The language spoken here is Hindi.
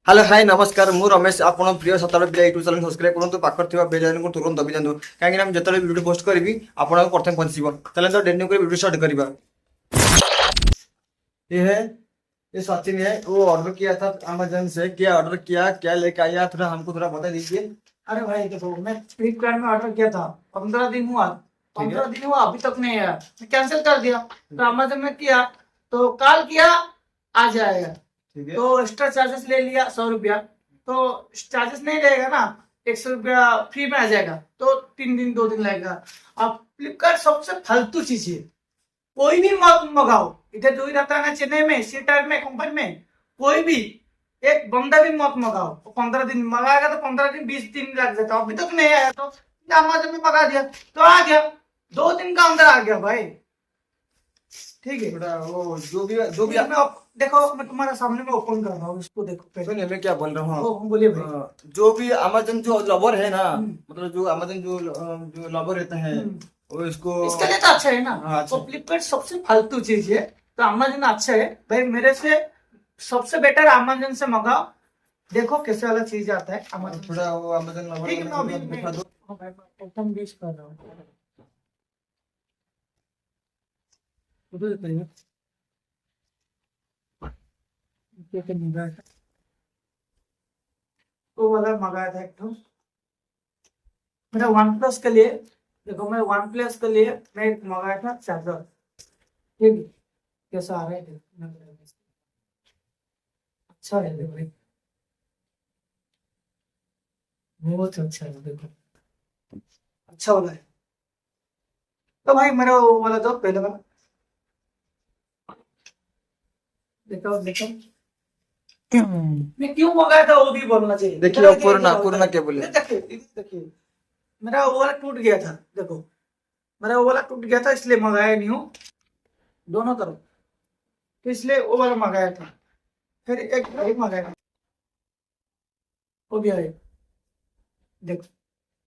हेलो हाय नमस्कार मु रमेश आपण प्रिय सतार पिला यूट्यूब चैनल सब्सक्राइब करूँ पाखर थिबा बेल आइकन को तुरंत दबी दियंतु कहीं हम जितने वीडियो पोस्ट करी आपको प्रथम पहुंचो चलें तो डेली वीडियो स्टार्ट करवा। ये है ये सचिन है वो ऑर्डर किया था अमेजन से। क्या ऑर्डर किया क्या लेके आया थोड़ा हमको थोड़ा बता दीजिए। अरे भाई देखो मैं फ्लिपकार्ट में ऑर्डर किया था 15 दिन हुआ। ठीक है। 15 दिन हुआ अभी तक नहीं आया, मैं कैंसिल कर दिया। तो अमेजन में किया तो कॉल किया आ जाएगा। ठीक है। तो एक्स्ट्रा चार्जेस ले लिया 100 रुपया। तो चार्जेस नहीं लगेगा ना, 100 रुपया फ्री में आ जाएगा। तो 3 दिन 2 दिन लगेगा। अब फ्लिपकार्ट सबसे फालतू चीज है, कोई भी मत मंगाओ। इधर जो ही रहता है ना चेन्नई में सी टाइप में कंपनी में, कोई भी एक बंदा भी मत मंगाओ। 15 दिन मंगाएगा तो 15 दिन 20 दिन लग जाता। अभी तक नहीं आया तो अमेज़न में मंगा दिया तो आ गया, 2 दिन का अंदर आ गया भाई। ठीक है, थोड़ा वो जो भी मैं देखो मैं तुम्हारे सामने में ओपन कर रहा हूँ, इसको देखो पहले। सुनिए मैं क्या बोल रहा हूँ। बोलिए भाई। जो भी अमेजन जो लवर है ना मतलब जो अमेजन जो लवर रहता है वो इसको इसके लिए तो अच्छा है ना। हाँ, अच्छा। तो फ्लिपकार्ट सबसे फालतू चीज है, तो अमेज़न अच्छा है भाई। मेरे से सबसे बेटर अमेज़न से मंगाओ, देखो कैसे वाला चीज आता है अमेज़न। थोड़ा वो अमेजन लवर ठीक है, मैं अभी दिखा दो। एकदम बीस कर रहा हूँ। उधर करिए। क्या मंगाया था, वो वाला मंगाया था एक तो मेरा वन प्लस के लिए। देखो मैं वन प्लस के लिए मैं एक मंगाया था चार्जर। ठीक है, कैसा आ रहा है देखो। अच्छा है देखो भाई, बहुत अच्छा है देखो, अच्छा वाला है। तो भाई मेरा वो वाला तो पहले वाला देखो देखो मैं क्यों मंगाया था वो भी बोलना चाहिए। देखिए इधर पूर्ण देखिए, पूर्ण क्या बोले। देखिए मेरा वो वाला टूट गया था। देखो मेरा वो वाला टूट गया था इसलिए मंगाया नहीं हूँ दोनों तरफ। तो इसलिए वो वाला मंगाया था, फिर एक मंगाया था वो भी आया। देखो